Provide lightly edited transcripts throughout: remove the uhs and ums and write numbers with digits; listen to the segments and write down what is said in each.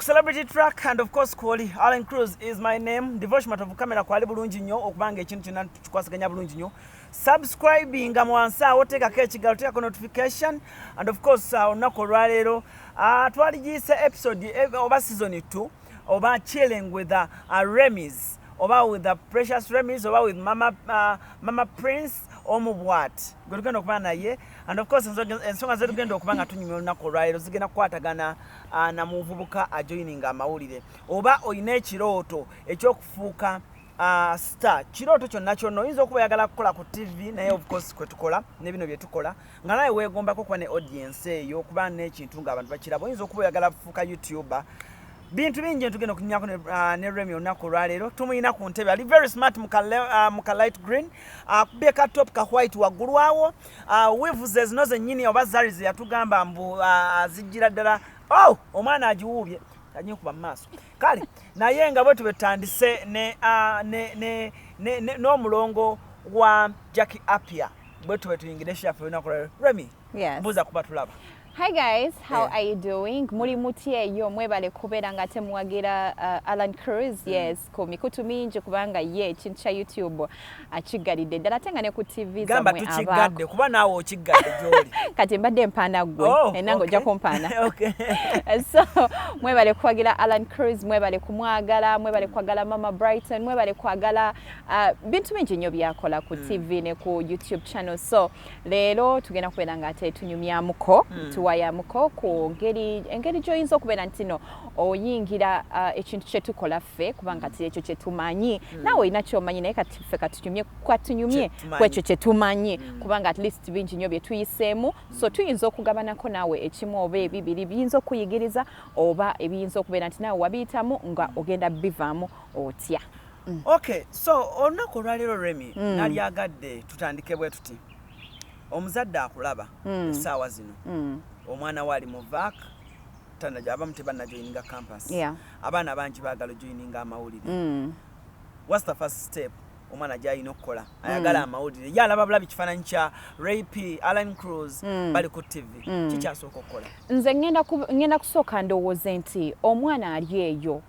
Celebrity Track, and of course Kwoli Alan Cruz is my name. Devotion of camera kwali bulungi nnyo okubanga ekintu kyonna tukwasaganya bulungi nnyo. Subscribing mwansa oteka kekigalu teka notification, and of course onako lwalero twaligise episode oba season 2 oba chilling with Remis, oba with the Precious Remis, oba with Mama Prince omubwat gutugenda okuba naye, and of course ensonga zetugenda okubanga tunyumya olunaku olwalero zigenda kukwatagana na muvubuka ajoininga amawulire oba oyina ekirooto ekyokufuuka star. Kirooto kyonna kyonna oyinza okuba oyagala kukola ku TV naye of course kwe tukola ne bino bye tukola nga naye weegombako kuba ne audience eyo okuba n'ekintu ng'abantu bakiraba. Oyinza okuba oyagala kufuuka YouTuber. Bintu bingi ntugenda okunyako ne Remy olunaku olwalero. Tumuyina ku ntebe ali very smart muka light green, akubye ka top ka white waggulu awo, wivuze zino zennyini oba zali ze yatugamba mbu azijjira ddala. Omwana agiwuubye tanyi kuba mu maaso kale naye nga bwe tubetandise n'omulongo gwa Jackie Appiah bwe tube tuyingire shaffe olunaku olwalero. Remy, mbuuza kuba tulaba. Hi guys, how are you doing? Muri mutie yo mwebale kubera nga temwagira Alan Cruz. Yes, ko mikutu mingi kubanga ye ekintu kya YouTube akigalidde ddala tenga ne ku TV za mwe abako. Gamba tukigadde kuba naawe okigadde gyoli. Kati mbadde mpanda gwe enango ojja kumpanda. Okay. So mwebale kwagira Alan Cruz, mwebale kumwagala, mwebale kwagala Mama Brighton, mwebale kwagala bintu bingi nnyo byakola ku TV ne ku YouTube channel. So leero tugenda kubera nga ate tunyumyamuko wayamuko ku engeri gy'oyinza okubeera nti no oyingira ekintu kye tukola ffe kubanga ti ekyo kye tumanyi naawe olina ky'omanyi naye kati ffe katunyumye ku ekyo kye tumanyi kubanga at least bingi nnyo bye tuyiseemu, so tuyinza okugabanako naawe ekimu oba ebibiri biyinza okuyigiriza oba ebiyinza okubeera nti naawe wabiyitamu nga ogenda bivaamu otya. Okay, so olunaku olwalero Remy nali agadde tutandike bwe tuti omuzadde akulaba essaawa zino omwana waali mu vac tanaja abamu tebannajoininga campus, abaana bangi baagala joininga amawulire. What's the first step omwana gy'alina okukola? Ayagala amawulire, ye alaba bulabi kifaananyi kya Ray P, Alan Cruz bali ku TV, kikyasooka okukola? Nze ngenda kusooka ndowooze nti omwana ali eyo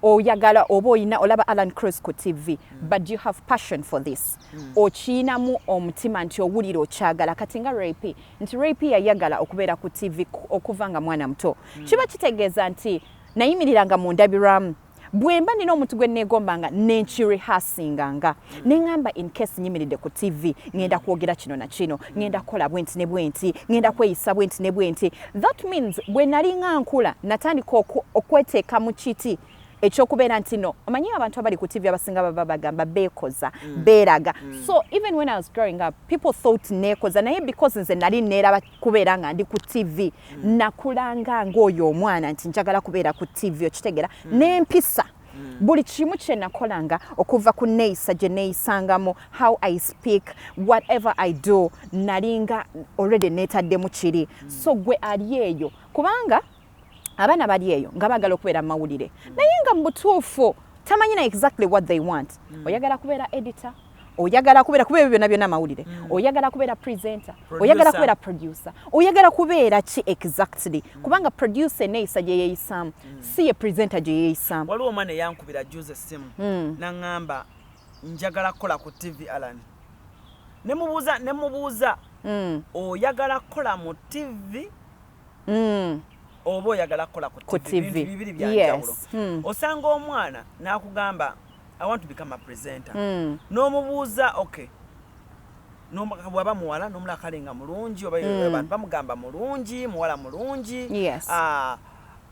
oyagala oba oyina olaba Alan Cruz ku TV, but you have passion for this. Okiinamu omutima nti owulira okyagala. Kati nga Ray P, nti Ray P yayagala okubeera ku TV okuva nga mwana muto. Kiba kitegeeza nti nayimiriranga mu ndabirwamu bwe mba nina omuntu gwe neegombanga nenkirehasinganga neŋŋamba in case nyimiridde ku TV ngenda kwogera kino na kino, ngenda kukola bwenti ne bwenti, ngenda kweyisa bwenti ne bwenti. That means bwe nali nga nkula natandika okweteeka mu kiti ekyokubeera nti no omanyi abantu abali ku TV abasinga baba bagamba beekoza beeraga. So even when I was growing up people thought neekoza naye because nze nali neeraba kubeera nga ndi ku TV nakulanga ng'oyo omwana nti njagala kubeera ku TV okitegera n'empisa buli kimu kye nakolanga okuva ku neeyisa gye neeyisangamu, how I speak, whatever I do nalinga already neetaddemu kiri. So gwe ali eyo kubanga abaana bali eyo nga baagala okubeera mu mawulire naye nga mu butuufu tamanyi na exactly what they want. Oyagala kubeera editor, oyagala kubeera byonna byonna amawulire, oyagala kubeera presenter, oyagala kubeera producer, oyagala kubeera ki exactly? Kubanga producer neeyisa gye yeeyisaamu si ye presenter gye yeeyisaamu. Waliwo omwana eyankubira juze essimu n'aŋŋamba njagala kukola ku TV Alan. Ne mubuuza oyagala kukola mu TV oba oyagala kukola ku TV? Bibiri byanjawulo. Osanga omwana n'akugamba I want to become a presenter. N'omubuuza okay, bw'aba muwala n'omulaba kale nga mulungi oba abantu bamugamba mulungi, muwala mulungi,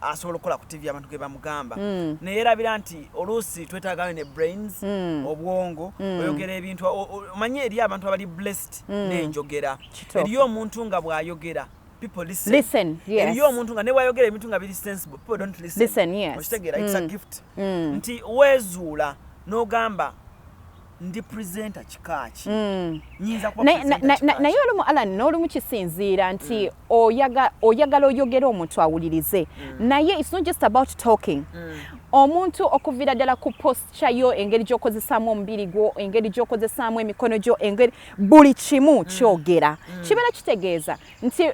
asobola okukola ku TV abantu ge bamugamba. Naye erabira nti oluusi twetaagayo ne brains, obwongo, oyogera ebintu omanyi eri abantu abali blessed n'enjogera. Eriyo omuntu nga bw'ayogera people listen. Yes. Eriyo omuntu nga ne bw'ayogera ebintu nga biri sensible people don't listen. Yes. Okitegera it's a gift. Nti weezuula n'ogamba ndi presenter kikaaki nyinza kuba presenter naye olumu Alan n'olumu kisinziira nti oyagala oyogera omuntu awulirize naye it's not just about talking. Omuntu okuviira ddala ku posture yo, engeri gy'okozesaamu omubiri gwo, engeri gy'okozesaamu emikono gyo, engeri buli kimu kyogera kibeera kitegeeza nti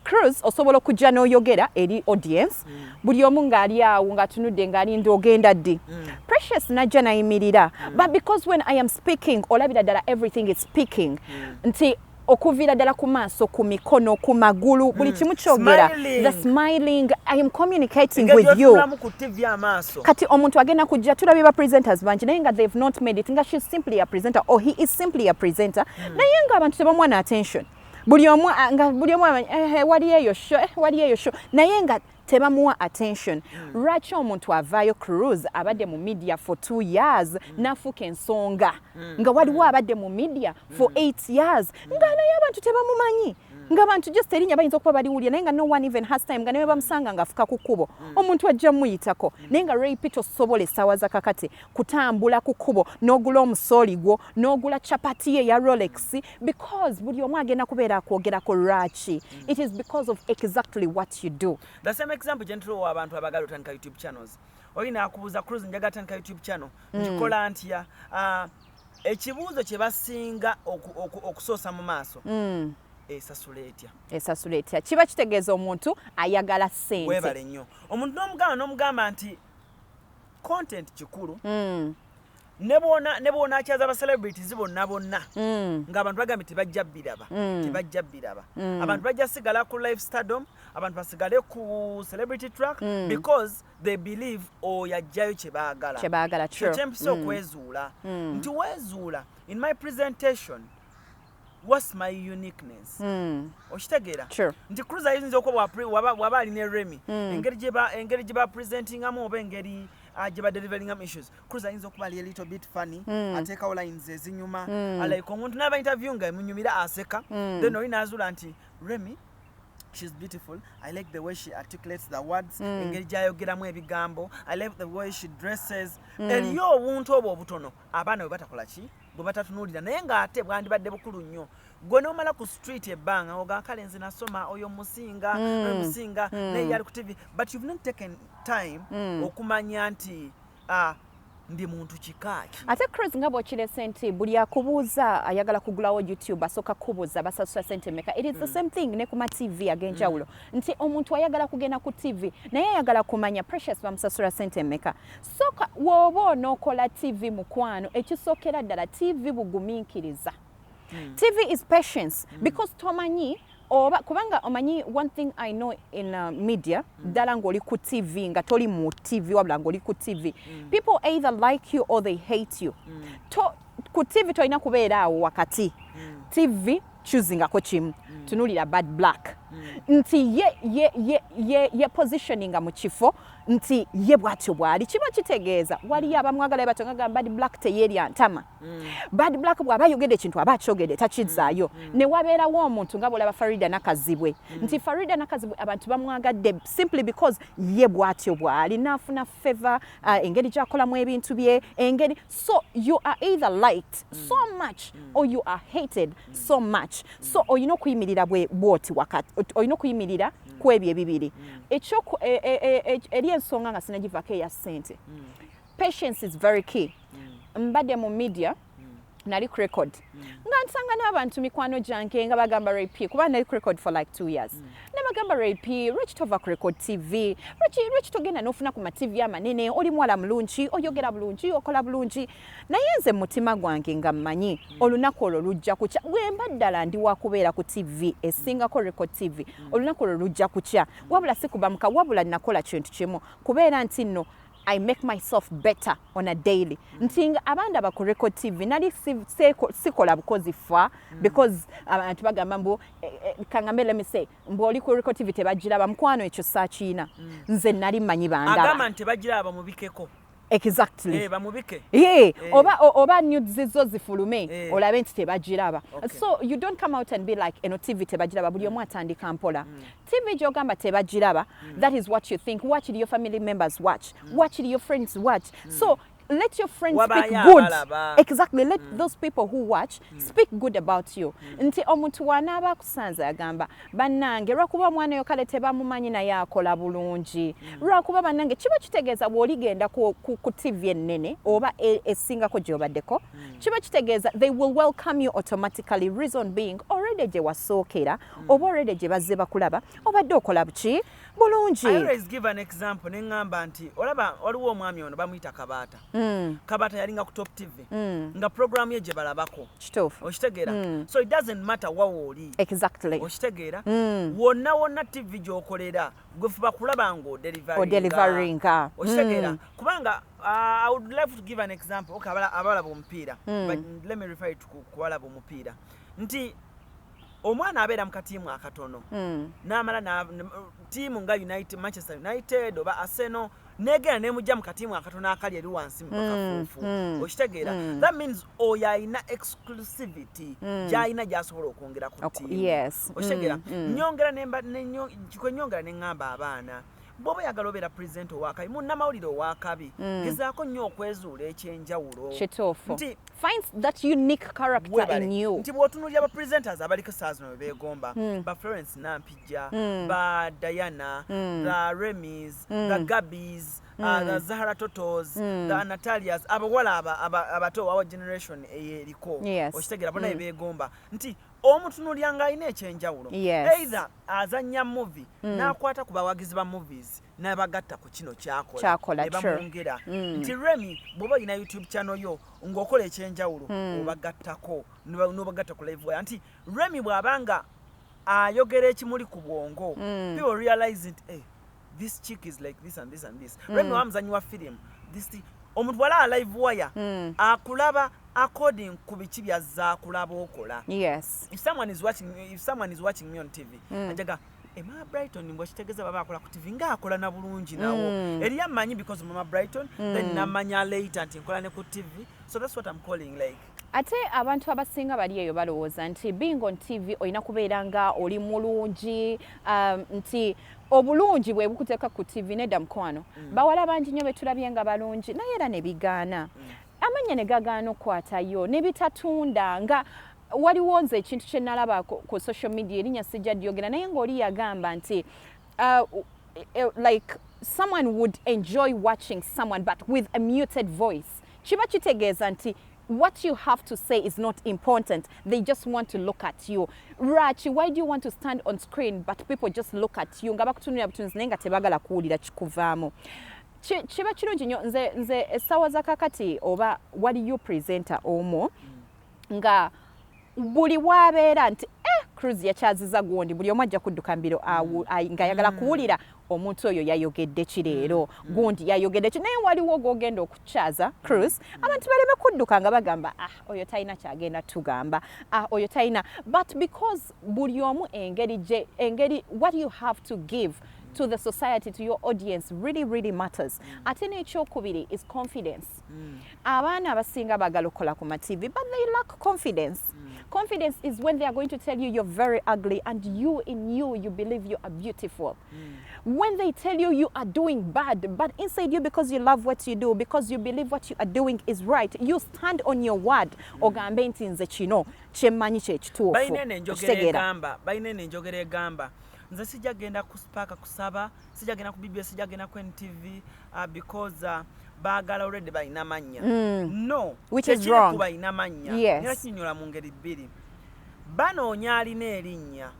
Cruz osobola okujja n'oyogera eri audience buli omu ng'ali awo ng'atunudde ng'alinda ogenda ddi Precious najja nayimirira but because when I am speaking olabira ddala everything is speaking nti okuviira ddala ku maaso ku mikono ku magulu buli kimu kyogera the smiling I am communicating with you kati omuntu agenda kujja tulabye ba presenters bangi naye nga they've not made it nga she's simply a presenter or he is simply a presenter naye nga abantu tebamwana attention buli omu wali eyo show naye nga tebamuwa attention lwaki omuntu avaayo Cruz abadde mu media for 2 years nafuuka ensonga nga waliwo abadde mu media for 8 years nga naye abantu tebamumanyi nga abantu just erinnya bayinza okuba baliwulira naye nga no one even has time nga naye bamusanga ng'afuka ku kkubo omuntu ajja muyitako naye nga repeat osobola essaawa za kakati kutambula ku kkubo n'ogula omusooli gwo n'ogula chapati ye ya Rolex because buli omu agenda kubeera akwogerako lwaki it is because of exactly what you do. The same example gentlewa abantu abagala otandika YouTube channels oyina akubuuza Cruz njaga atandika YouTube channel ngikola ntya ekibuuzo kye basinga okusoosa mu maaso esasula etya kiba kitegeeza omuntu ayagala ssente webale nnyo omuntu n'omugamba nti content kikulu ne bona akyaza aba celebrities bonna ng'abantu bagambye tebajja biraba abantu bajja sigala ku lifestyle abantu basigale ku celebrity track because they believe yajjayo kye baagala kyempisa okwezuula nti weezuula in my presentation what's my uniqueness okitegeera nti Cruz ayinza okuba waba alina Remy engeri gye ba presentingamu oba engeri gye ba deliveringamu issues Cruz ayinza okuba ali a little bit funny ateekawo lines ezinyuma like omuntu n'aba interview nga emunyumira aseka then oli n'azuula nti Remy she's beautiful. I like the way she articulates the words. Engeri gyayogeramu ebigambo. I like the way she dresses. Eriyo obuntu obwo obutono abaana bwe batakola ki bwe batatunuulira naye ng'ate bwandibadde bukulu nnyo gwe n'omala ku street ebbanga oga kale nze nasoma oyo musinga naye yali ku TV but you've not taken time okumanya nti ndi muntu kikaaki ate Cruz nga bw'okire sente buli akubuuza ayagala kugulawo YouTube asooka kubuuza basasula sente meka it is the same thing ne ku ma TV ag'enjawulo nti omuntu ayagala kugenda ku TV naye ayagala kumanya Precious bamusasula sente meka soka wooba onookola TV mukwano ekisookera ddala TV bugumiikiriza TV is patience because tomanyi oba kubanga omanyi one thing I know in media ddala ng'oli ku TV nga toli mu TV wabula ng'oli ku TV people either like you or they hate you ku TV tolina kubeera awo wakati TV choosingako kimu tunulira Bad Black nti ye positioninga mu kifo nti ye bwatyo bwali kiba kitegeeza waliyo abamwagala batonga Bad Black teyeerya ntama Bad Black bw'aba ayogedde ekintu aba akyogedde takizzaayo ne wabeerawo omuntu nga bw'olaba Farida Nakazibwe nti Farida Nakazibwe abantu bamwagadde simply because ye bwatyo bwali naafuna favor engeri gy'akolamu ebintu bye engeri so you are either liked so much or you are hated so much so oyina okuyimirira bwoti wakati oyina okuyimirira ku ebyo ebibiri ekyo eri ensonga nga sinagivako eya ssente patience is very key mbadde mu media nali ku record nga nsanga n'abantu mikwano gyange nga bagamba Ray kuba nali ku record for like 2 years ne bagamba Ray lwaki tova ku record TV lwaki togenda n'ofuna ku ma TV amanene oli muwala mulungi oyogera bulungi okola bulungi naye nze mutima gwange nga mmanyi olunaku olwo lujja kukya bwemba ddala ndi wakubeera ku TV esingako record TV olunaku olwo lujja kukya wabula sikubamuka wabula nakola kintu kimu kubeera nti nno I make myself better on a daily. Ntinga abanda baku record TV nali sikola bukozi fa because abantu bagamba mbu kangambe let me say mbu oli ku record TV tebagiraba mukwano ekyo saakina nze nali manyi banda agamba nti bagiraba mubikeko exactly bamubike oba news zo zifulume olabe nti tebagiraba so you don't come out and be like eno TV tebagiraba buli omu atandika mpola TV gyogamba tebagiraba that is what you think watch your family members watch your friends watch so let your friends speak good exactly let those people who watch speak good about you nti omuntu wanaaba kusanza agamba bannange lwakuba mwana yo kale tebamumanyi naye akola bulungi lwakuba bannange kiba kitegeeza bw'oligenda ku TV ennene oba esingako gy'obaddeko kiba kitegeeza they will welcome you automatically reason being already already gye wasookera oba already gye bazze bakulaba obadde okola buki bulungi. I always give an example ne ngamba nti olaba waliwo omwami ono bamuyita Kabaata. Kabaata yalinga ku Top TV nga program ye gye balabako. Kituufu. Okitegeera. So it doesn't matter wawooli. Exactly. Okitegeera. Wonna TV gy'okolera gwe fuba kulaba ngo deliveringa. Okitegeera. Kubanga I would love to give an example. Okay, abalaba omupiira. But let me refer to kubalaba omupiira. Nti omwana abeera mu katiimu akatono n'amala tiimu nga Manchester United oba Arsenal negera nemujja mu katiimu akatono akali eri wansi mukakafuufu okitegeera. That means oyo alina exclusivity gy'alina gy'asobola okwongera ku tiimu okitegeera. Nyongera ne ngamba abaana bw'oba oyagala obeera pulezidenti owakabi munnamawulire owakabi gezaako nnyo okwezuula ekyenjawulo. Kituufu. Find that unique character in you. Nti bw'otunuulira aba presenters abaliko saa zino beegomba ba Florence Nampijja, ba Diana, the Remis, the Gabbies, the Zahara Totos, the Natalias, abawala abato our generation eriko. Okitegeera bonna beegomba nti omutunuulira ng'alina ekyenjawulo. Either azannya movie n'akwata ku bawagizi ba movies n'abagatta ku kino kyakola ne bamwongera nti Remy bw'oba olina YouTube channel yo ng'okola ekyenjawulo obagattako n'obagatta ku live wire nti Remy bw'abanga ayogera ekimuli ku bwongo people realize it, hey, this chick is like this and this and this. Remy wamuzanyi wa film this omuntu wala live wire akulaba according ku biki byazza kulaba okola. If someone is watching me on TV ajaga Mama Brighton mbwakitegeeza baba akola ku TV nga akola na bulungi nawo eri amanyi because of Mama Brighton then namanya later nti nkola ne ku TV. So that's what I'm calling like. Ate abantu abasinga bali eyo balowooza nti being on TV olina kubeera nga oli mulungi nti obulungi bwe bukuteeka ku TV nedda mukwano bawala bangi nnyo betulabye nga balungi naye era ne bigaana amanya ne gagaana okukwatayo ne bitatunda nga waliwo nze ekintu kye nalaba ku social media erinnya sijja lyogera naye ng'oli yagamba nti like someone would enjoy watching someone but with a muted voice. Kiba kitegeeza nti what you have to say is not important. They just want to look at you. Rachi, why do you want to stand on screen but people just look at you? Nga bakutunira butunzi naye nga tebagala kuwulira kikuvaamu. Kiba kirungi nnyo nze essaawa za kakati oba waliyo presenter omu nga buli wabeera nti Cruise yakyaziza gundi buli omu ajja kudduka mbiro nga ayagala kuwulira omuntu oyo yayogedde ki leero gundi yayogedde ki naye waliwo g'ogenda okukyaza Cruise abantu baleme kudduka nga bagamba oyo talina kyagenda tugamba oyo talina but because buli omu engeri what you have to give to the society, to your audience really matters. Ate n'ekyokubiri is confidence. Abaana abasinga bagala okukola ku TV but they lack confidence. Confidence is when they are going to tell you you're very ugly and you believe you are beautiful. When they tell you you are doing bad but inside you because you love what you do, because you believe what you are doing is right, you stand on your word. Ogambe nti nze kino kyemmanyi kyekituufu. Bayina n'enjogera egamba nze sijja genda kusipaka kusaba sijja genda ku BBS sijja genda ku NTV because baagala already balina manya no which is wrong balina manya era kinyola mu ngeri bbiri banoonya alina erinnya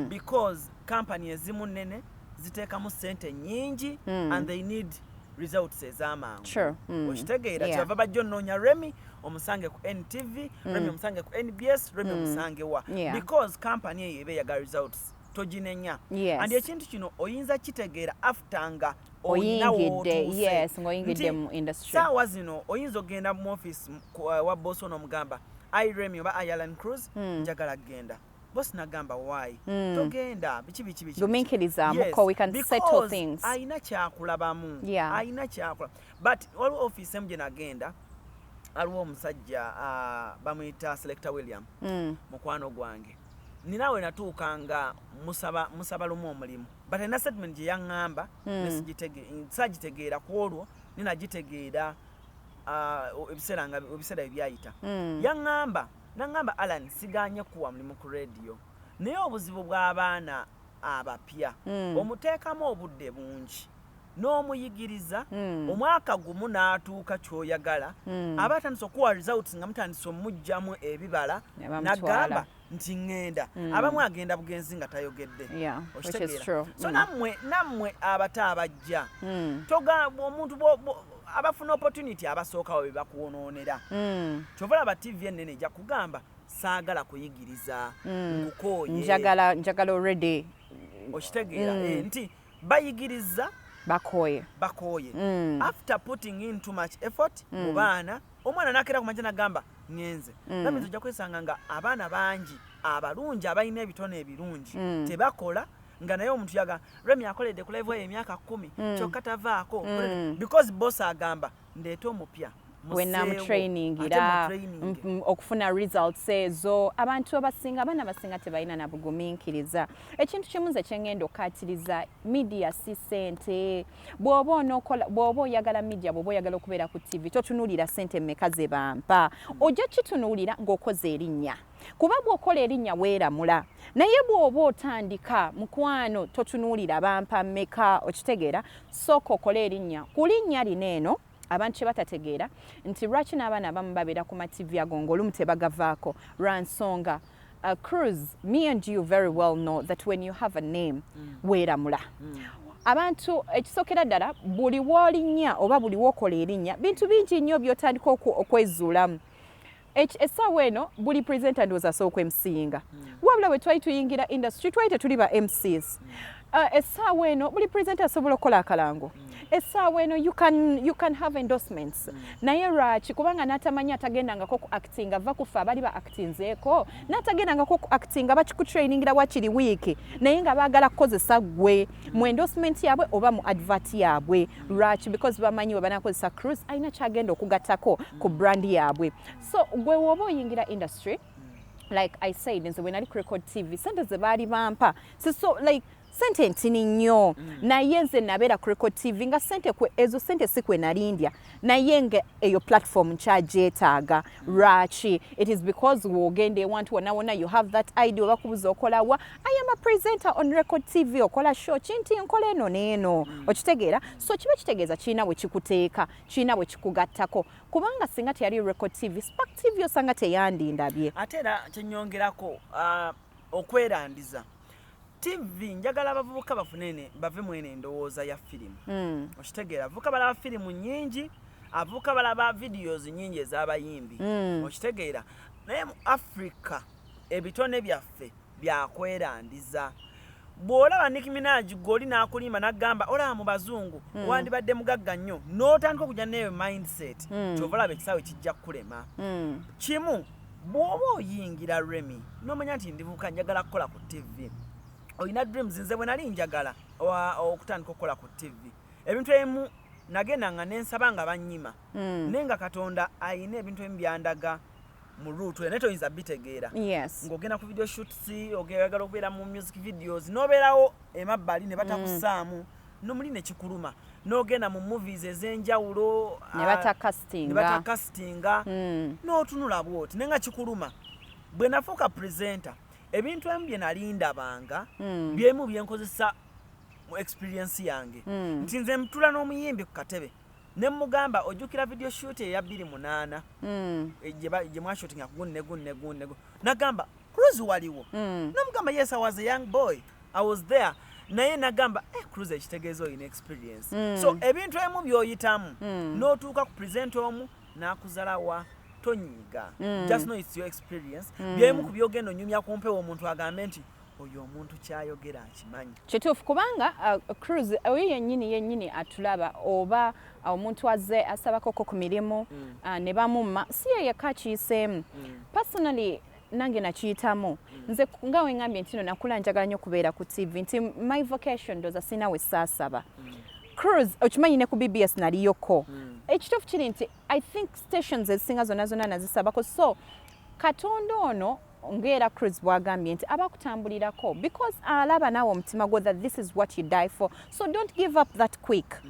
because company ezimu nnene ziteekamu ssente nnyingi and they need results ez'amangu okitegeera kyava bajja onnoonya Remy omusange ku NTV Remy omusange ku NBS Remy omusange wa because company eyo eba eyagala results toginenya and ekintu kino oyinza kitegeera after nga oyingidde mu industry saawa zino oyinza ogenda mu office wa boss ono omugamba I Remy oba Alan Cruz njagala genda boss nagamba why togenda biki guminkirizamuko we can settle things ayina kyakulabamu ayina kyakula but waliwo office emu gye nagenda aliwo omusajja bamuyita Selector William mukwano gwange ninawe natuuka nga musaba lumu omulimu but ena statement gye yaŋŋamba sagitegeera ku olwo ninagitegeera ebiseera ebyayita yaŋŋamba Alan siganye kuwa mulimu ku radio naye obuzibu bw'abaana abapya omuteekamu obudde bungi n'omuyigiriza omwaka gumu n'atuuka ky'oyagala aba atandise okuwa results nga mutandise omujjamu ebibala nagamba nti ngenda abamu agenda bugenzi nga tayogedde which is true. So nammwe abato abajja togamba omuntu abafuna opportunity abasookawo be bakuwonoonera kyova laba TV ennene ejja kugamba saagala kuyigiriza nkukooye njagala already okitegeera nti bayigiriza bakooye after putting in too much effort mu baana omwana nakera ku majja nagamba ngenze nabinza ojja kwesanga nga abaana bangi abalungi abalina ebitone ebirungi tebakola nga naye omuntu yaga Remi akoledde ku live emyaka 10 kyokka tavaako because boss agamba ndeeta omupya wenamutrainingira okufuna results ezo abantu abaana abasinga tebalina na bugumiikiriza ekintu kimu nze kyengenda okukatiriza media si ssente bw'oba oyagala media bw'oba oyagala okubeera ku TV totunuulira ssente mmeka ze bampa ojja kitunuulira ng'okoze erinnya kuba bw'okola erinnya weeramula naye bw'oba otandika mukwano totunuulira bampa mmeka okitegeera sooka okole erinnya ku linnya lino eno abantu kye batategeera nti lwaki n'abaana abamu babeera ku ma-TV ago ng'olumu tebagavaako lwa nsonga Cruz, me and you very well know that when you have a name weeramula abantu ekisookera ddala buli w'olinnya oba buli w'okola erinnya bintu bingi nnyo by'otandika okwezuulamu essaawa eno buli presenter ndowooza asooka emsinga wabula bwe twali tuyingira industry twali tetuli ba MCs essaawa eno buli presenter asobola okukola akalango essaawa eno you can have endorsements naye lwaki kubanga n'atamanyi atagendangako ku acting ava kufa abali ba actinzeeko n'atagendangako ku acting bakikutrainingira wakiri wiiki naye nga baagala kukozesa gwe mu endorsement yaabwe oba mu advert yaabwe lwaki because bamanyi webanakozesa Cruz alina kyagenda okugattako ku brand yaabwe so gwe woba oyingira industry like I said nze when I record TV sente ze baali bampa so like sente ntini nnyo naye nze nabeera ku Record TV nga ezo sente si kwe nalindya naye nga eyo platform nkyagyetaaga lwaki it is because wogenda ewantu wonna wonna you have that idea oba kubuza okolawa I am a presenter on Record TV okola show kinti nkola eno n'eno okitegeera so kiba kitegeeza kirina bwe kikuteeka kirina bwe kikugattako kubanga singa teyali Record TV Spark TV osanga teyandindabye ate era kyenyongerako okwerandiza TV njagala abavubuka bafunene bave mwene endowooza ya firimu okitegeera abavubuka balaba firimu nyingi abavubuka balaba videos nyingi ez'abayimbi okitegeera naye mu Africa ebitone byaffe byakwerandiza bw'olaba Nicki Minaj goli n'akulima n'agamba olaba mu bazungu wandibadde mugagga nnyo n'otandika okujja n'eyo mindset kyova olaba ekisaawe kijja kukulema kimu bw'oba oyingira Remi n'omanya nti ndivubuka njagala kukola ku TV oyina dreams nze bwe nali njagala okutandika okukola ku TV ebintu ebimu nagenda nga nensaba nga bannyima naye nga Katonda ayina ebintu ebimu byandaga mu ruutu naye toyinza bitegeera ng'ogenda ku video shoots oyagala okubeera mu music videos n'obeerawo emabbali ne batakusaamu nomuli ne kikuluma n'ogenda mu movies ez'enjawulo ne batakastinga n'otunula bwoti naye nga kikuluma bwe nafuuka presenter ebintu ebimu bye nali ndabanga byemu byenkozesa mu experience yange nti nze mtula n'omuyimbi ku katebe ne mugamba ojjukira video shoot eya 28 gye mwashootinga gunne nagamba Cruz waliwo namugamba yes I was a young boy I was there naye nagamba Cruz ekitegeeza oyina experience so ebintu ebimu by'oyitamu n'otuuka ku present omu n'akuzalawa tonyiga just know it's your experience byemu ku byogenda onyumya kumpewa omuntu agambe nti oyo omuntu kyayogera akimanyi kituufu kubanga Cruz oyo yennyini atulaba oba omuntu azze asabakoko ku mirimu ne bamumma si ye yekka akiyiseemu personally nange nakiyitamu nze nga wengambye nti no nakula njagala nnyo okubeera ku TV nti my vocation ndoza sina we saasaba Cruz okimanyi ne ku BBS naliyoko ekituufu kiri nti I think stations ezisinga zonna nazisabako so Katonda ono ngera Cruz bwagambye nti abakutambulirako because alaba naawe omutima gwo that this is what you die for so don't give up that quick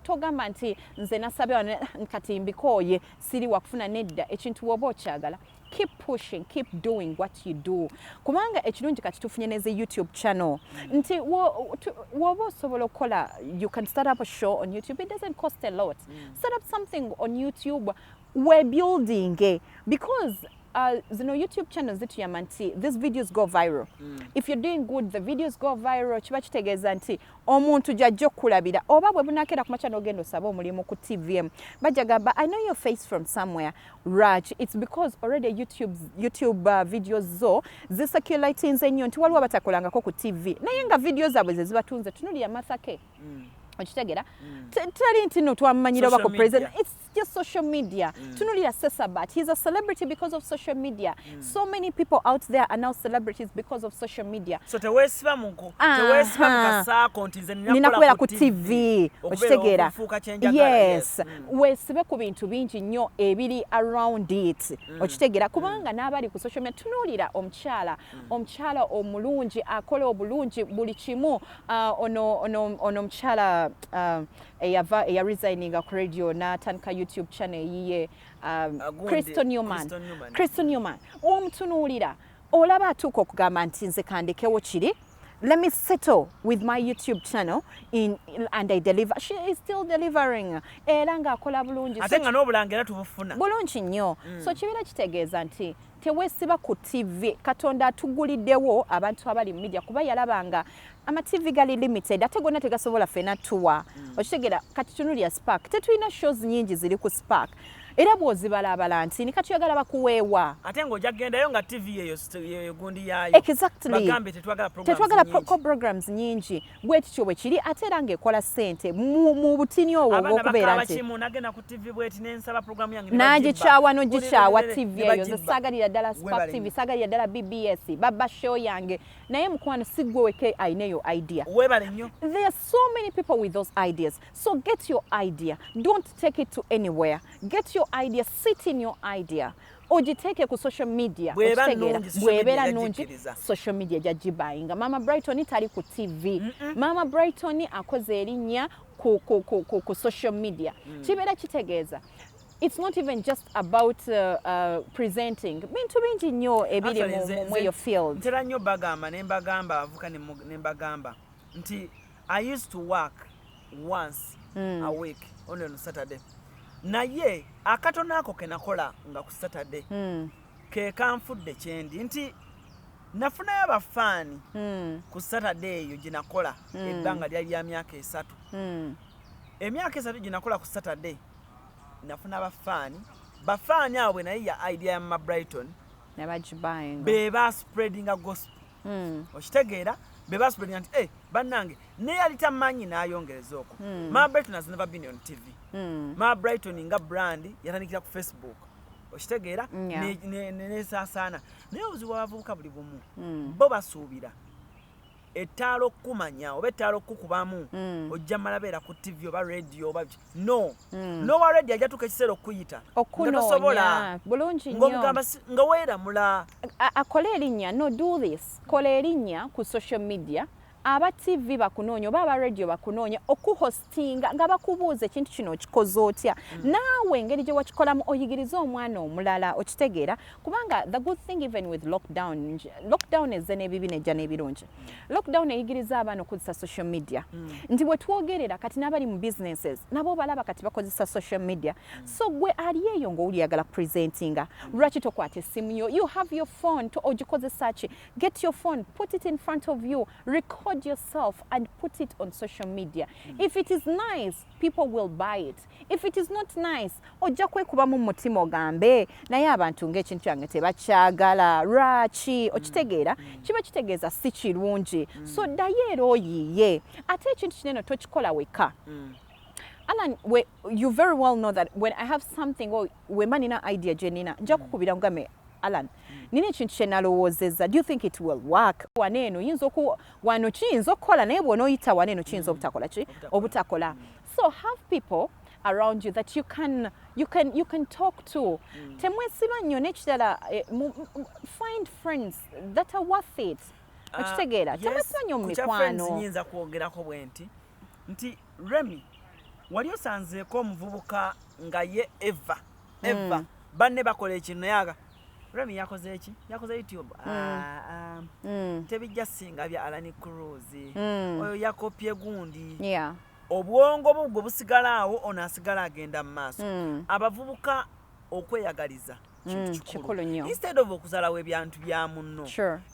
togamba nti nze nasabye kati mbikooye siri wakufuna nedda ekintu woba okyagala keep pushing keep doing what you do kubanga ekirungi kati tufunye neze YouTube channel nti woba osobola okukola you can start up a show on YouTube it doesn't cost a lot start up something on YouTube we're building because zino YouTube channels zituyamba nti these videos go viral. If you're doing good, the videos go viral. Kiba kitegeeza nti omuntu jajja okulabira oba bwe bunakera ku macha n'ogenda osaba omulimu ku TVM bajja gamba I know your face from somewhere. Raj, it's because already YouTube videos zo zisirculating nnyo nti waliwo batakolangako ku TV naye nga videos zaabwe ze zibatunze tunulira Mathake. Okitegera tali nti no twamanyira oba ku president, it's just social media. Tunulira Sesabat, he's a celebrity because of social media. So many people out there are now celebrities because of social media. So teweesiba mu kasaako nti nze ninakolera ku TV. Okitegera, yes, weesibe ku bintu bingi nnyo ebiri around it. Okitegera kubanga n'abali ku social media tunulira omukyala omulungi akola obulungi buli kimu ono omukyala eya resigninga ku radio n'atandika YouTube channel yiye Crystal Newman omutunuulira olaba atuuka okugamba nti nze kandikewo kiri, let me settle with my YouTube channel and I deliver. She is still delivering. Era ng'akola bulungi. Ate nga n'obulange era tubufuna. Bulungi nnyo. So kibeera kitegeeza nti teweesiba ku TV. Katonda atuguliddewo abantu abali mu media kuba yalabanga ama TV gali limited ate gonna tegasobola fena tuwa. Okitegera kati tunulya Spark. Tetulina shows nyingi ziri ku Spark. Era bw'ozibalabala nti kati oyagala bakuweewa. Ate ng'ojja kugendayo nga TV eyo gundi yaayo. Exactly. Bagambe tetwagala programs nyingi. Bw'ekityo bwe kiri ate era ng'ekola ssente mu butini obwo bw'okubeera nti. Nagenda ku TV bw'eti n'ensaba program yange. N'agikyawa n'ogikyawa TV eyo. Nze saagalira ddala Spark TV, saagalira ddala BBS, baba show yange. Naye mukwano si gwe weke ayina yo idea. Weebale nnyo. There are so many people with those ideas. So get your idea. Don't take it to anywhere. Get your idea, sit in your idea. Ogiteke ku social media. Bw'ebeera nnungi social media jagibayinga. Mama Brighton tali ku TV. Mama Brighton akoze erinnya ku social media. Kibeera kitegeeza. It's not even just about presenting. Bintu bingi nnyo ebiri mu your field. Ntera nnyo bagamba nembagamba avuka nembagamba nti I used to work once a week on Saturday. Naye akatono ako ke nakola nga ku Saturday ke kanfudde kyendi nti nafunayo abafaani ku Saturday eyo gye nakola ebbanga lyali lya myaka 3. Emyaka 3 gye nakola ku Saturday nafuna bafaani abo naye ya idea ya Mama Brighton be ba spreading a gospel. Okitegeera be ba spreading nti bannange ne yali tamanyi n'ayongereza okwo. Mama Brighton has never been on TV. Mama Brighton nga brand yatandikira ku Facebook. Okitegeera ne saasaana naye obuzibu bw'abavubuka buli bumu bo basuubira ettaalo kumanya oba ettaalo kukubamu ojja malabeera ku TV oba radio oba nowa radio ajja tuka ekiseera okuyita okunonya bulungi nnyo ng'omugamba nga weeramula akola erinnya no do this kola erinnya ku social media aba TV bakunoonya oba aba radio bakunoonya okuhostinga nga bakubuuza ekintu kino okikoze otya naawe engeri gye wakikolamu oyigiriza omwana omulala okitegeera kubanga the good thing even with lockdown ezze n'ebibi nejja n'ebirungi lockdown eyigiriza abaana okukozesa social media nti bwe twogerera kati n'abali mu businesses nabo balaba kati bakozesa social media so gwe ali eyo ng'oli yagala presentinga lwaki tokwata essimu yo you have your phone to ogikozesa ki get your phone put it in front of you record yourself and put it on social media. If it is nice, people will buy it. If it is not nice, ojja kwekubamu mutima ogambe naye abantu ng'ekintu yange tebakyagala lwaki okitegeera kiba kitegeeza si kirungi so ddayo era oyiye ate ekintu kinene tokikola weka. Alan, you very well know that when I have something or we manina idea jenina nja kukubira ngambe Alan, nini ekintu kye nalowoozezza do you think it will work? Waneeno wano kiyinza okukola naye bw'onooyita waneeno kiyinza obutakola. So have people around you that you can talk to. Temwesiba nnyo n'ekirala find friends that are worth it. Okitegeera temwesiba nnyo mu mikwano. Nyinza kwogerako bwe nti Remy wali osanzeeko omuvubuka nga ye Eva banne bakola ekintu yaga Remy yakoze eki? Yakoze YouTube. Tebijja singa bya Alan Cruz. Oyo yakopye gundi. Obwongo bugwo busigala awo ono asigala agenda mu maaso. Abavubuka okweyagaliza kintu kikulu nnyo. Instead of okusalawo ebyantu bya munno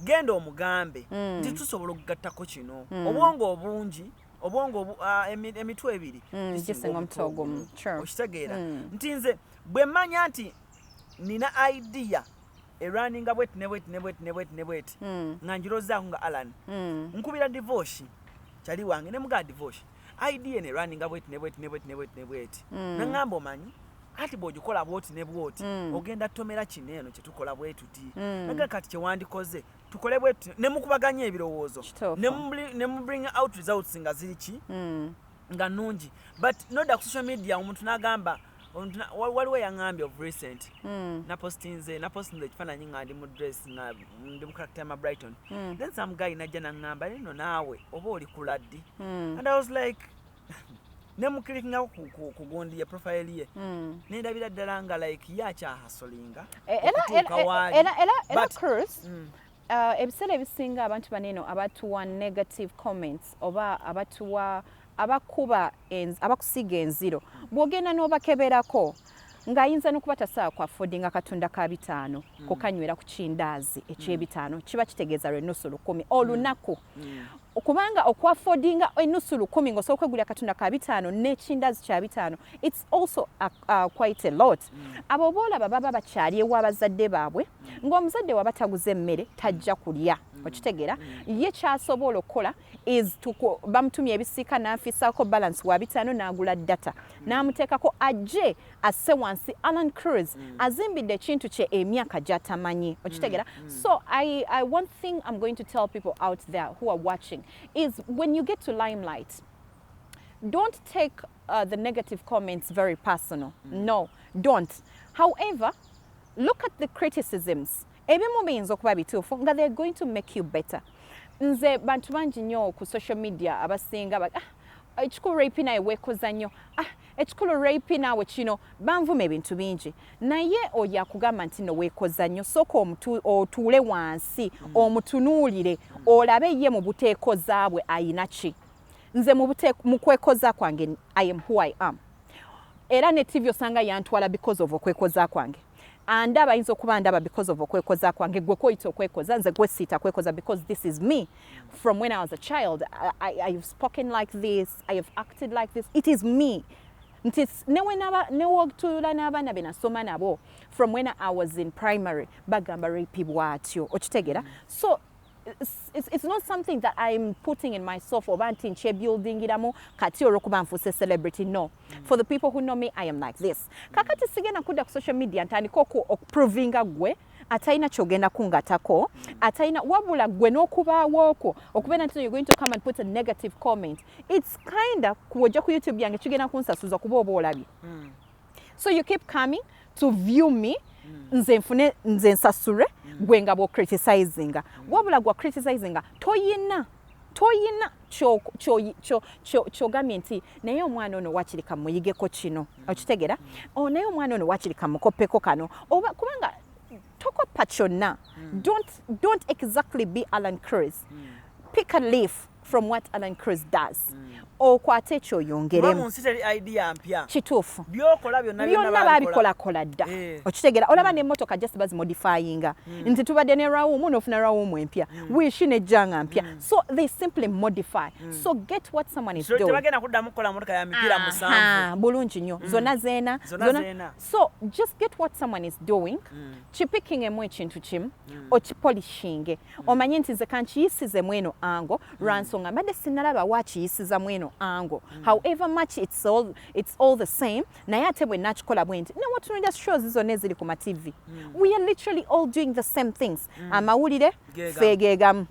genda omugambe nti tusobola okugattako kino obwongo obungi obwongo emitwe ebiri gisinga omutwe ogumu okitegeera nti nze bwe mmanya nti nina idea erunninga bweti ne bweti nga ngirozaako nga Alan nkubira divorce kyali wange ne mugaa divorce idea ne runninga bweti ne bweti nangamba omanyi ati bw'ogikola bwoti ne bwoti ogenda tomera kino eno kye tukola bwe tuti naga kati kye wandikoze tukole bwetu ne mukubaganya ebirowoozo ne mu bring out results nga ziri ki nga nnungi but nodda ku social media omuntu n'agamba waliwo yangambye of recent napostinze ekifaananyi nga ndi mu dress nga ndi mu character ya Brighton then some guy najja nangamba nino naawe oba oli kuladdi and I was like nemukirikinga ku gundi ya profile ye nendabira ddala nga like yakyahasolinga era Cruz ebiseera ebisinga abantu baneno abatuwa negative comments oba abatuwa abakusiga enziro bw'ogenda n'obakeberako ng'ayinza n'okuba tasobola ku affordinga katunda ka 5 kukanywera ku kindaazi eky'ebitaano kiba kitegeeza lw'ennusu 10 olunaku kubanga okwaffordinga ennusu 10 ng'osobola okwegulira katunda ka 5 n'ekindaazi kya 5 it's also quite a lot abo boolaba baba bakyali ewa abazadde baabwe ng'omuzadde waba taguze emmere tajja kulya okitegeera ye kyasobola okukola is bamutumya ebisiika n'afiisaako balance wa 5 n'agula data n'amuteekako ajje asse wansi Alan Cruz azimbidde ekintu kye emyaka gy'atamanyi okitegeera so I one thing I'm going to tell people out there who are watching is when you get to limelight don't take the negative comments very personal no don't however look at the criticisms ebimu biyinza okuba bituufu nga they're going to make you better nze bantu bangi nnyo ku social media abasinga ekikulu rape naye weekoza nnyo ekikulu rape naawe kino banvuma ebintu bingi naye oyo akugamba nti no weekoza nnyo sooka otuule wansi omutunuulire olabe ye mu buteekoza bwe ayina ki nze mu kwekoza kwange I am who I am era ne TV osanga yantwala because of okwekoza kwange andaba ayinza okuba ndaba because of okwekoza kwange gwe koyita okwekoza nze gwe siita kwekoza because this is me from when I was a child I have spoken like this I have acted like this it is me nti newotula n'abaana be nasoma nabo from when I was in primary bagamba rape bwatyo okitegeera so it's not something that I'm putting in myself or banting building iramu kati orokuba nfuse celebrity no for the people who know me I am like this kakati sigena kuda ku social media ntandika okuprovinga gwe ataina kyogenda kungatako ataina wabula gwe n'okubaawooko okubeera nti you're going to come and put a negative comment it's kinda kuwojja ku YouTube yange kigenda kunsasuza kuba oba olabye so you keep coming to view me nze nsasure gwe nga bw'ocriticinga wabula gwa criticinga toyina kyogambye nti naye omwana ono wakirika muyigeko kino okitegeera naye omwana ono wakirika mukoppeko kano oba kubanga tokopa kyonna don't exactly be Alan Cruz pick a leaf from what Alan Cruz does okwate ekyo yongeremu kituufu byonna babikolakola dda okitegeera olaba n'emmotoka just bazimodifyinga nti tubadde ne rawumu n'ofuna rawumu empya wiishi nejjanga mpya so they simply modify so get what someone is doing bulungi nnyo zonna zeena so just get what someone is doing kipikingemu ekintu kimu okipolishinge omanye nti nze kankiyisize mweno ango lwansonga mbadde sinnalaba wakiyisiza mweno angle however much it's all the same naye ate bwe nakikola bwenti ne watunuulira shows zonna eziri ku ma TV we are literally all doing the same things amawulire feegeegamu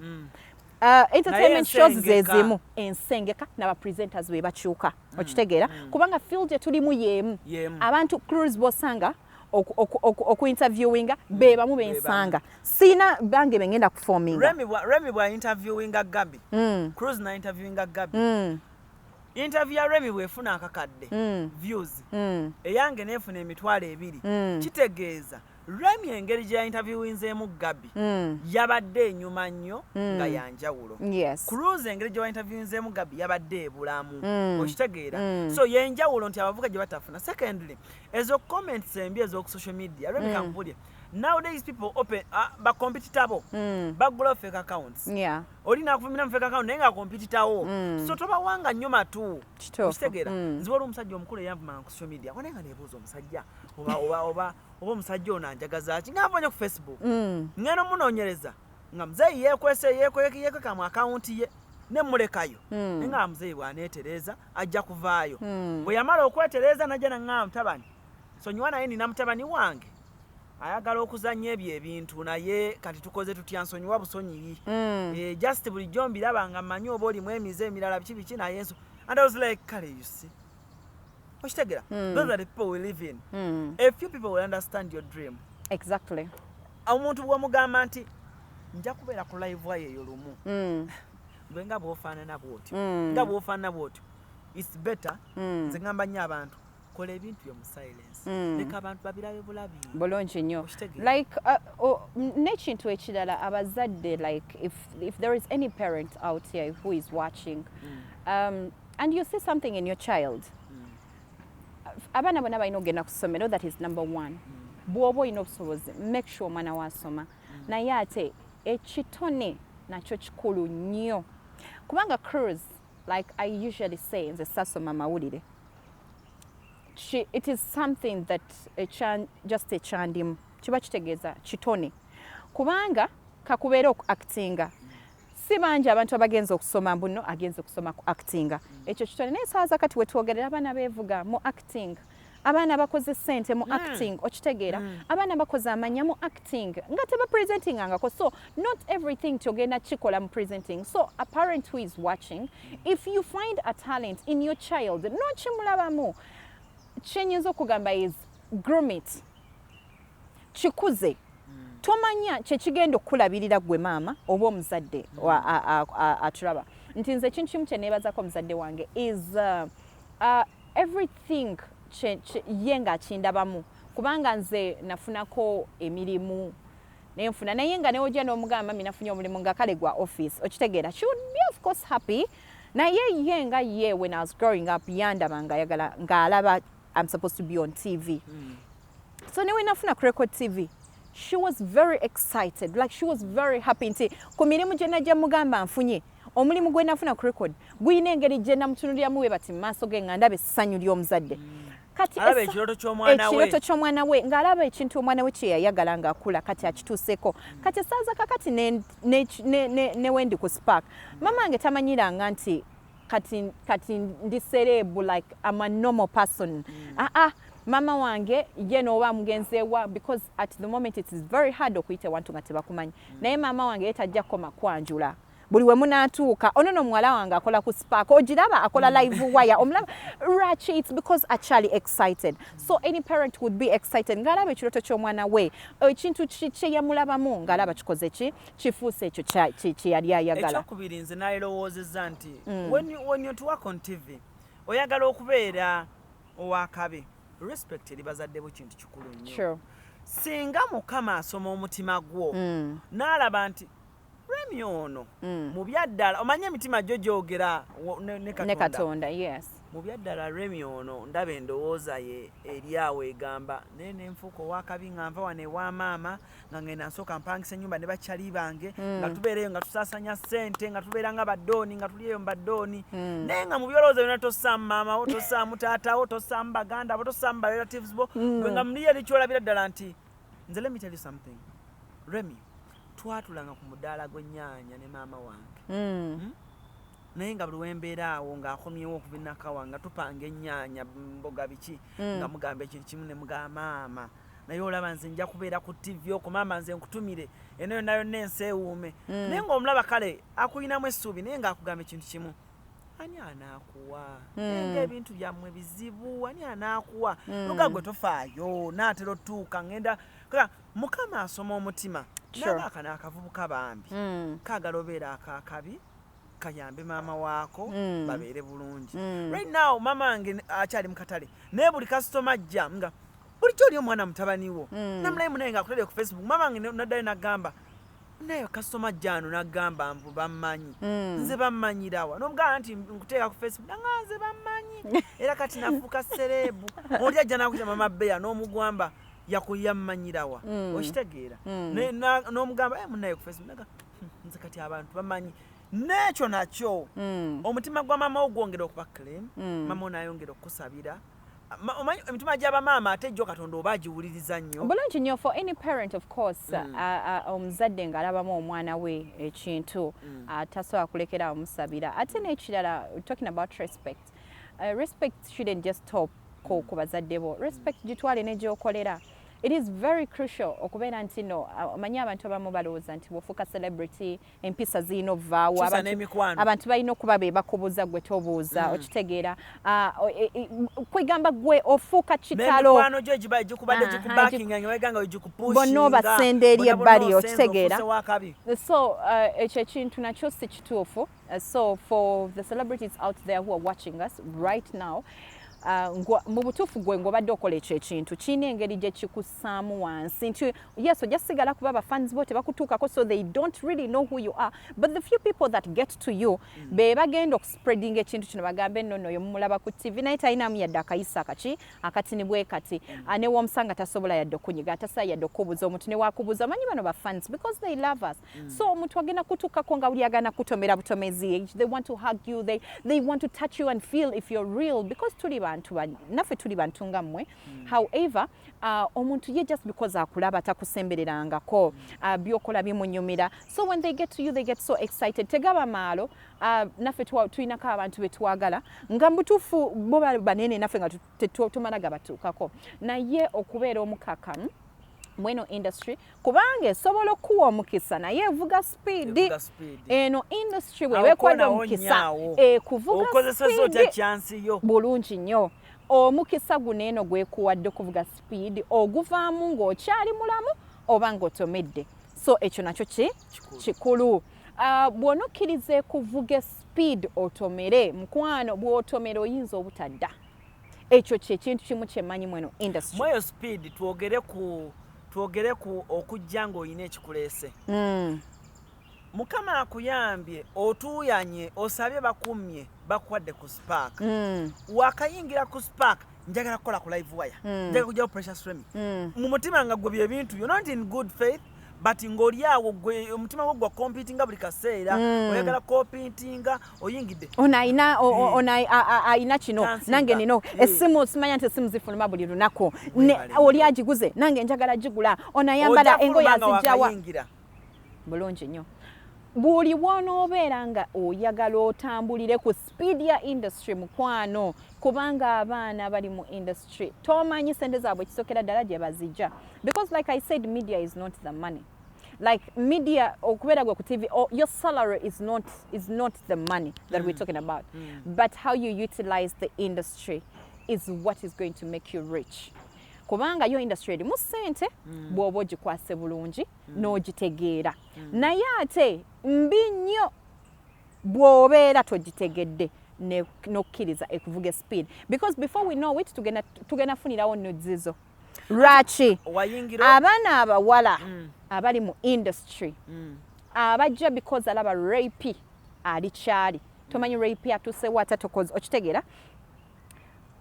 entertainment shows zezimu ensengeka n'abapresenters be bakyuka okitegeera kubanga field etulimu yeemu abantu Cruz bosanga okuinterviewinga be bamu bensanga sina bange bengenda kuforminga Remy bwa interviewinga Gabi Cruz na interviewinga Gabi interview ya Remy bwefuna akakadde views eyange nefuna emitwalo 2 kitegeeza Remy engeri gye interviewinzeemu Gabi yabadde enyuma nnyo nga yanjawulo. Yes. Cruise engeri gye interviewinzeemu Gabi yabadde ebulamu. Okitegeera. So yenjawulo nti abavuga gye batafuna. Secondly, ezo comments embi ez'oku social media Remy kampulye. Nowadays people open ba competitor bo bagula fake accounts. Yeah. Oli nakuvumira mu fake account naye nga competitor wo. So toba wanga nnyo matu. Okitegeera. Nziwala omusajja omukulu eyavuma ku social media. Wanenga nebuuza omusajja oba omusajja ono anjagaza ki ng'avanye ku Facebook. Ngeno munoonyereza nga muzeeyi yeekweka mu account ye ne mulekayo. Nga muzeeyi bw'aneetereza ajja kuvaayo. Bwe yamala okwetereza najja naŋŋamba mutabani. Sonyiwa naye nina mutabani wange. Ayagala okuzanya ebyo ebintu naye kati tukoze tutya nsonyiwa busonyiyi. Just bulijjo mbiraba nga mmanyi oba olimu emize emirala biki naye nso. And I was like, kale, you see. Okitegeera. Those are the people we live in. A few people will understand your dream. Exactly. Omuntu bw'omugamba nti nja kubeera ku live eyo lumu. Gwe nga bw'ofaanana bw'otyo. Nga bw'ofaanana bw'otyo. It's better. Nze ngamba nnyo abantu. Kola ebintu byo mu silence. Leka abantu babirabe bulabi. Bulungi nnyo. Like n'ekintu ekirala abazadde, like if there is any parent out here who is watching and you see something in your child, abaana bonna balina okugenda ku ssomero. That is number one. Bw'oba olina obusobozi make sure omwana wasoma. Naye ate ekitone nakyo kikulu nnyo kubanga Cruise, like I usually say, nze sasoma mawulire. It is something that just ekyandimu kiba kitegeeza kitone kubanga kakubeera oku actinga. Si bangi abantu abagenza okusoma mbuno agenza okusoma ku actinga. Ekyo kitone naye saaza kati wetwogerera abaana beevuga mu acting, abaana bakoze ssente mu acting. Okitegeera abaana bakoze amanya mu acting nga teba presentingangako. So not everything kyogenda kikola mu presenting. So a parent who is watching, if you find a talent in your child nokimulabamu, kyenyinza okugamba is groom it. Kikuze. Tomanya kyekigenda okukulabirira gwe maama oba omuzadde atulaba. Nti nze ekintu kimu kye neebazako omuzadde wange is everything ye ng'akindabamu kubanga nze nafunako emirimu nenfuna naye nga neojja n'omugamba nafunye omulimu nga kale gwa office. Okitegeera. She would be of course happy. Naye ye nga ye when I was growing up yandaba ng'alaba I'm supposed to be on TV. So when nafuna ku Record TV, she was very excited. Like she was very happy nti ku mirimu gye najja mugamba nfunye omulimu gwe nafuna ku Record guyina engeri gye namutunuliramu we bati mu maaso ge nga ndaba essanyu ly'omuzadde. Kati ekiroto ky'omwana we ng'alaba ekintu omwana we kye yayagala ng'akula kati akituuseeko. Kati essaaza kakati ne wendi ku Spark mama wange tamanyiranga nti kati ndi cerebu, like I'm a normal person. Mama wange ye n'oba mugenzeewa because at the moment it is very hard okuyita ewantu nga tebakumanyi. Naye mama wange ye tajja kukoma kwanjula. Buli we munaatuuka ono muwala wange akola ku Spark ogiraba akola live wire omulaba Rachi. It's because actually excited. So any parent would be excited ng'alaba ekiroto ky'omwana we ekintu kye yamulabamu ng'alaba kikoze ki kifuuse ekyo kye yali ayagala. Ekyokubiri nze nayerowoozezza nti when you work on TV oyagala okubeera owakabe. Respect eri bazadde bo kintu kikulu nnyo. Singa Mukama asoma omutima gwo n'alaba nti Remy ono mu byaddala omanye emitima gyo gyogera ne Katonda. Yes. Mu byaddala Remy ono ndaba endowooza ye eri awo egamba nenfuuka owakabi nga nva wano ewa maama nga ngenda nsooka mpangisa ennyumba ne bakyali bange nga tubeereyo nga tusaasanya ssente nga tubeera nga baddooni nga tuliyeyo mu baddooni naye nga mu byolowooza byonna tossaamu maama wo tossaamu taata wo tossaamu baganda bo tossaamu barelatives bo gwe nga muli eri kyolabira ddala nti nze let me tell you something Remy twatulanga ku mudaala gw'ennyaanya ne maama wange naye nga buli wembeera awo ng'akomyewo okubinakawa nga tupanga ennyaanya mboga biki nga mugamba ekintu kimu ne mugamba maama naye olaba nze nja kubeera ku TV okwo maama nze nkutumire eno yonna yonna ensi ewuume naye ng'omulaba kale akuyinamu essuubi naye ng'akugamba ekintu kimu ani anaakuwa ng'ebintu byammwe bizibu ani anaakuwa luga gwe tofaayo naatera otuuka ngenda Mukama asoma omutima. Naga aka n'akavubuka bambi kaagala obeera akaakabi kayambe maama waako babeere bulungi. Right now mama wange akyali mu katale naye buli kasitoma ajja nga bulijjo oli omwana mutabani wo namulayi munaye ng'akutere ku Facebook mama wange naddala n'agamba naye kasitoma jjano n'agamba mbu bammanyi nze bammanyirawa n'omugamba nti nkuteeka ku Facebook nanga nze bammanyi era kati nafuuka serebu oli ajja n'akutya mama Beya n'omugamba yammanyirawa okitegeera n'omugamba munaye ku Facebook naga nze kati abantu bamanyi n'ekyo nakyo omutima gwa mama wo gwongera okuba claim mama wo n'ayongera okukusabira omanyi emitima gy'abamaama ate jjo Katonda oba agiwuliriza nnyo bulungi nnyo for any parent of course omuzadde ng'alabamu omwana we ekintu tasobola kulekera amusabira ate n'ekirala talking about respect respect shouldn't just stop ku bazadde bo respect gitwale n'egyokolera. It is very crucial okubeera nti no omanyi abantu abamu balowooza nti bw'ofuuka celebrity empisa zirina ovaawo abantu balina okuba be bakubuuza gwe tobuuza okitegeera kwegamba gwe ofuuka kitalo bonna obasenda eri ebbali okitegeera so ekyo ekintu nakyo si kituufu so for the celebrities out there who are watching us right now mu butuufu gwe ng'obadde okola ekyo ekintu kirina engeri gye kikussaamu wansi nti yes ojja sigala kuba abafans bo tebakutuukako so they don't really know who you are but the few people that get to you be bagenda okuspreading ekintu kino bagambe nno oyo mumulaba ku TV naye talinamu yadde akayisa akatini bwe kati ne w'omusanga tasobola yadde okunyiga atasobola yadde okubuuza omuntu ne waakubuuza amanyi bano bafans because they love us so omuntu agenda kutuukako nga buli agana kutomera butomezi they want to hug you they want to touch you and feel if you're real because tuli naffe tuli bantu nga mmwe however omuntu ye just because akulaba takusembererangako byokola bimunyumira so when they get to you they get so excited tegaba maalo naffe tulinako abantu betwagala nga mutuufu bo banene naffe nga tumala gabatuukako naye okubeera omukakamu mweno industry kubanga esobola okuwa omukisa naye evuga speed eno industry wewekwada omukisa kuvuga speed bulungi nnyo omukisa guno eno gwekuwadde okuvuga speed oguvaamu ng'okyali mulamu oba ng'otomedde so ekyo nakyo kikulu bw'onokkiriza kuvuga speed otomere mukwano bw'otomera oyinza obutadda ekyo kyekintu kimu kyemmanyi mweno industry mweyo speed twogere ku okujja ng'olina ekikuleese mukama akuyambye otuuyanye osabye bakumye bakuwadde ku spark wakayingira ku spark njagala kukola ku live wire njagala kujjawo pressure streaming mu mutima nga gwe byebintu you're not in good faith but ng'oli awo gwe omutima gwo gwa competinga buli kaseera oyagala competinga oyingidde ayina kino nange nino essimu simanya nti essimu zifuluma buli lunaku oli agiguze nange njagala gigula onayambala engoye azijjawa bulungi nnyo buli wonoobeera nga oyagala otambulire ku speed ya industry mukwano kubanga abaana bali mu industry tomanyi sente zaabwe kisokera ddala gye bazijja because like I said media is not the money like media okubeera gwe ku TV your salary is not the money that we're talking about but how you utilize the industry is what is going to make you rich kubanga yo industry erimu ssente bw'oba ogikwase bulungi n'ogitegeera naye ate mbi nnyo bw'obeera togitegedde n'okkiriza ekuvuga speed because before we know it tugenda funirawo nudzizo lwaki abaana abawala abali mu industry abajja because alaba rape ali kyali tomanyi rape atuusewo ate tokoze okitegeera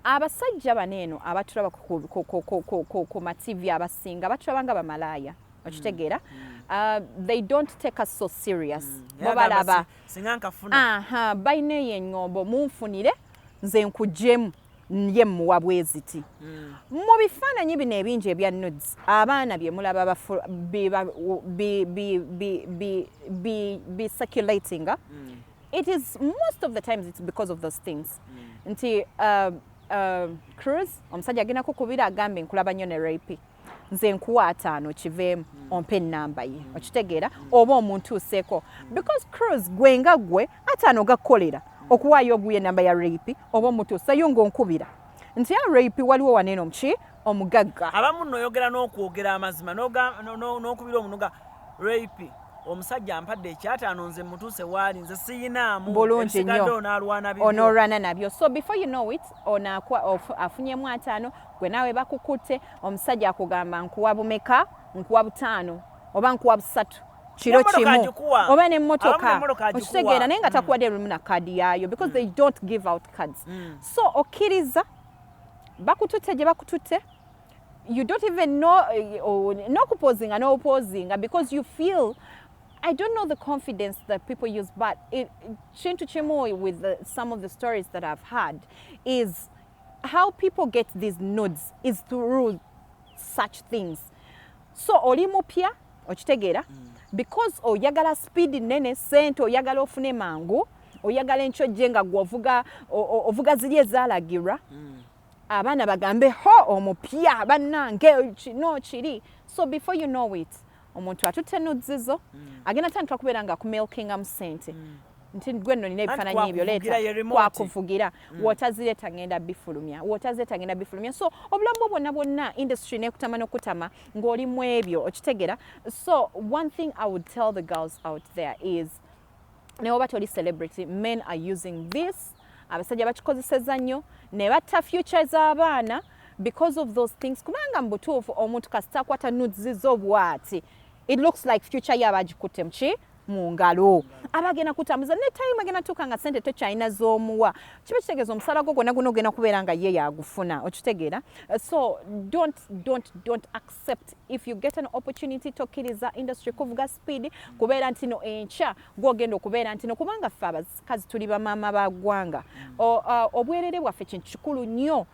abasajja baneeno abatulaba ku ma-TV abasinga batulaba nga bamalaaya okitegeera they don't take us so serious bo balaba balina eyo eŋŋombo munfunire nze nkuggyemu ye muwa bweziti mu bifaananyi bino ebingi ebya nudes abaana bye mulaba be circulating it is most of the times it's because of those things nti Cruz omusajja agenda kukubira agambe nkulaba nnyo ne rape nze nkuwa 5 kiveemu ompe ennamba ye okitegeera oba omuntuuseeko because Cruz gwe nga gwe 5 gakolera okuwaayo oguye ennamba ya rape oba omutuusayo ng'onkubira nti ya rape waliwo waneeno muki omugagga abamu noyogera n'okwogera amazima n'okubira omunuga rape omusajja ampadde ekyataano nze mutuuse waali nze siyinaamu bulungi nnyo onaalwana bibyo onoolwana nabyo so before you know it afunyemu ataano gwe naawe bakukutte omusajja akugamba nkuwa bumeka nkuwa butaano oba nkuwa busatu kiro kimu oba n'emmotoka okitegeera naye nga takuwadde lumu na kaadi yaayo because they don't give out cards so okkiriza bakututte gye bakututte you don't even know n'okupozinga n'opozinga because you feel I don't know the confidence that people use, but Chintu Chimu with some of the stories that I've had is how people get these nudes is through such things. So oli mupya okitegeera because oyagala speed nene sente oyagala ofune mangu oyagala enchojje nga ovuga ziri ezaalagirwa abaana bagambe ho omupya bannange kino kiri so before you know it omuntu atutte nudzizo agenda tandika kubeera nga kumilkinga mu sente nti gwe nno nina ebifaananyi ebyo leeta kwakuvugira wootazireeta ngenda bifulumya so obulamu bwonna bwonna industry nekutama n'okutama ng'oli mu ebyo okitegeera so one thing I would tell the girls out there is ne oba toli celebrity men are using this abasajja bakikozeseza nnyo ne batta future z'abaana because of those things kubanga mu butuufu omuntu kasita akwata nudes z'obwati it looks like future yabagikutte muki mu ngalo abagenda kutambuza ne time agenda tuuka nga sente tekyalina z'omuwa kiba kitegeeza omusala gwo gwonna guno ogenda kubeera nga ye yagufuna okitegeera so don't accept if you get an opportunity tokkiriza industry kuvuga speed kubeera nti no enkya gwogenda okubeera nti no kubanga ffe abakazi tuli bamaama ba ggwanga obwerere bwaffe kintu kikulu nnyo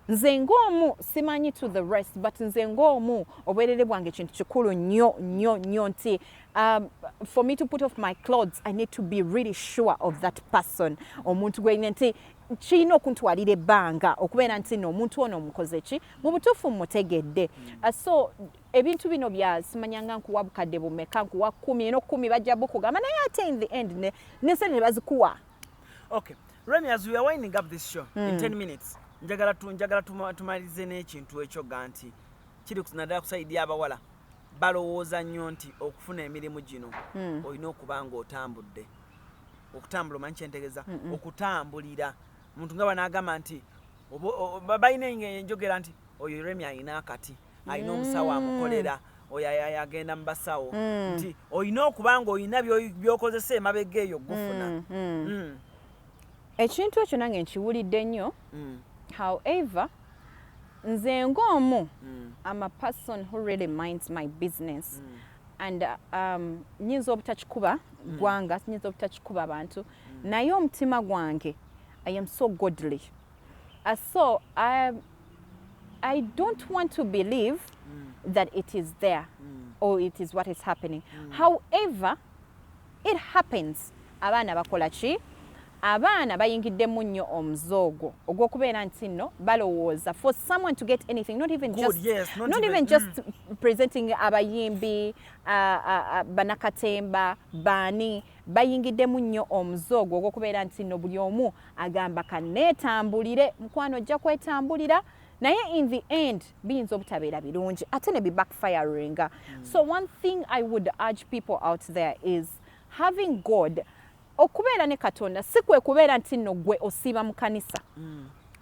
nze ng'omu simanyi to the rest but nze ng'omu obwerere bwange kintu kikulu nnyo nti for me to put off my clothes I need to be really sure of that person omuntu gwe nti kirina okuntwalira ebbanga okubeera nti omuntu ono omukoze ki mu butuufu mutegedde so ebintu bino bya simanyanga nkuwa bukadde bumeka nkuwa 10 n'okumi bajja bukugamba naye ate in the end ne sente bazikuwa. Okay, Remi, as we are winding up this show in 10 minutes njagala tumalize n'ekintu ekyo ganti kiri kusinadala kusaidia abawala balowooza nnyo nti okufuna emirimu gino olina okuba nga otambudde okutambula omanyi kyentegeeza okutambulira omuntu nga banaagamba nti balina enjogera nti oyo Remi alina akati alina omusawo amukolera oyo agenda mu basawo nti olina okuba nga olina by'okozesa emabega eyo gufuna ekintu ekyo nange nkiwulidde nnyo however nze ng'omu I'm a person who really minds my business and nyinza obutakikuba gwanga nyinza obutakikuba abantu naye omutima gwange I am so godly so I don't want to believe that it is there or it is what is happening however it happens abaana bakola ki abaana bayingiddemu nnyo omuzoogo ogw'okubeera nti nno balowooza for someone to get anything not even just presenting abayimbi banakatemba baani bayingiddemu nnyo omuzoogo ogw'okubeera nti nno buli omu agamba kaneetambulire mukwano ojja kwetambulira naye in the end biyinza obutabeera birungi ate ne bibackfiringa so one thing I would urge people out there is having God okubeera ne Katonda si kwe kubeera nti nno gwe osiiba mu kanisa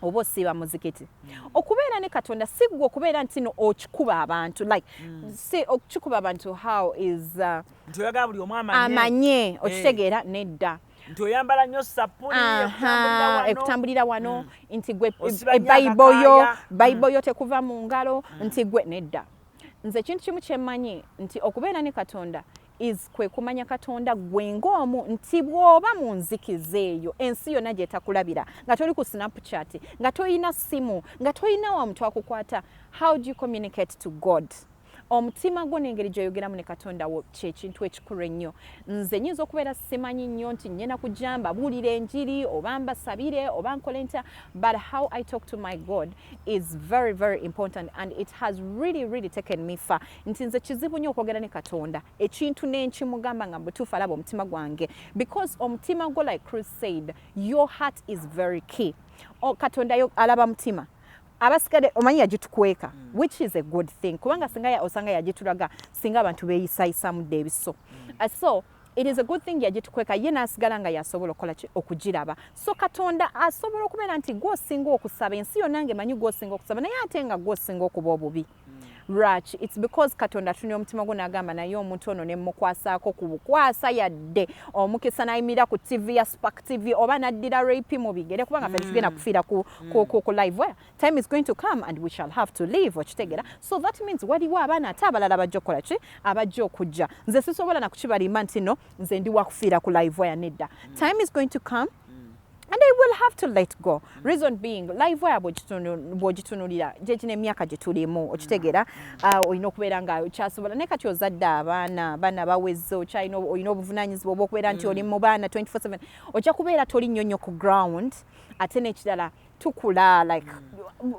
oba osiiba muzikiti okubeera ne Katonda si gwe okubeera nti nno okikuba abantu like si okikuba abantu how is nti oyagala buli omu amanye okitegeera nedda nti oyambala nnyo sapuni ekutambulira wano nti gwe bayiboyo tekuva mu ngalo nti gwe nedda nze kintu kimu kyemmanyi nti okubeera ne Katonda is kwe kumanya Katonda gwe ng'omu nti bw'oba mu nzikiza eyo ensi yonna gy'etakulabira nga toli ku Snapchat nga toyina simu nga toyina wa muntu akukwata how do you communicate to God omutima gwo n'engeri gy'oyogeramu ne Katonda wo kyekintu ekikulu ennyo nze nyinza okubeera simanyi nnyo nti nnyena kujamba buulira enjiri oba mbasabire oba nkole ntya but how I talk to my God is very very important and it has really taken me far nti nze kizibu nnyo okwogera ne Katonda ekintu n'enkimugamba nga mbutuufu alaba omutima gwange because omutima gwo like Cruz said your heart is very key Katonda yo alaba mutima abasigade omanyi yagitukweka which is a good thing kubanga singa osanga yagitulaga singa abantu beeyisayisamudde ebiso so it is a good thing yagitukweka ye n'asigala nga yasobola okugiraba so Katonda asobola okubeera nti gwosinga okusaba ensi yonna ng'emanyi gwosinga okusaba naye ate nga gwosinga okuba obubi Rach, it's because Katonda tunywa omutima gwo n'agamba naye omuntu ono ne mukwasaako ku bukwasa yadde omukisa n'ayimira ku TV ya Spark TV oba n'addira rape mu bigere kubanga ffe tugenda kufiira ku live where time is going to come and we shall have to leave okitegera so that means waliwo abaana ate abalala bajja okukola ki abajja okujja nze sisobola na kukibalimba nti no nze ndi wakufiira ku live where nedda time is going to come and I will have to let go. Reason being, live wire bwogitunulira gyekino emyaka gye tulimu okitegera olina okubeera nga okyasobola naye kati ozadde abaana bawezze olina obuvunaanyizibwa obw'okubeera nti oli mu baana 24/7 ojja kubeera toli nnyo nnyo ku ground ate n'ekirala tukula like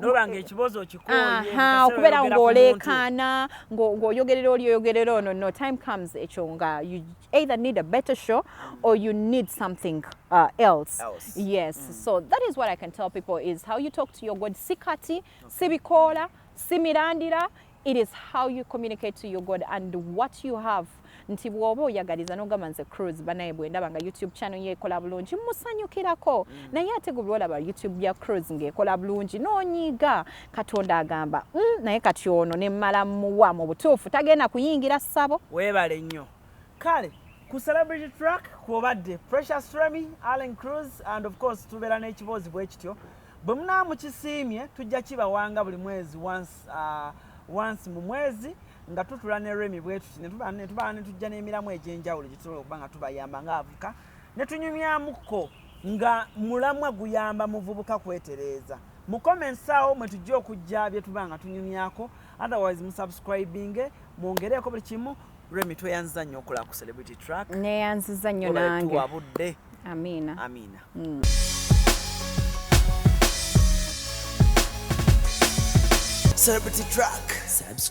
nobanga ekibozo kikoye okubeera ng'oleekaana ng'oyogerera oli oyogerera ono no time comes ekyo nga you either need a better show or you need something else. Yes, so that is what I can tell people is how you talk to your God. Sikati, sibikola, simirandira. It is how you communicate to your God and what you have. Nti bw'oba oyagaliza n'ogamba nze Cruise banaye bwe ndaba nga YouTube channel ye ekola bulungi musanyukirako naye ate gwe olaba YouTube ya Cruise ng'ekola bulungi n'onyiiga Katonda agamba naye kati ono ne mmala muwa mu butuufu tagenda kuyingira ssabo. Weebale nnyo kale ku Celebrity Track kwobadde Precious Remy, Allen Cruz and of course tubeera n'ekibozi bwe kityo bwe munaamukisiimye tujja kibawanga buli mwezi once mu mwezi nga tutula ne Remy bwetu ne tujja n'emiramu egy'enjawulo gye tusobola okuba nga tubayamba ng'avuka ne tunyumyamuko nga mulamwa guyamba muvubuka kwetereeza mu comments awo mwe tujja okujja bye tuba nga tunyumyako otherwise musubscribinge mwongereeko buli kimu Remy tweyanziza nnyo okola ku Celebrity Track neyanziza nnyo nange tuwabudde amina Celebrity Track subscribe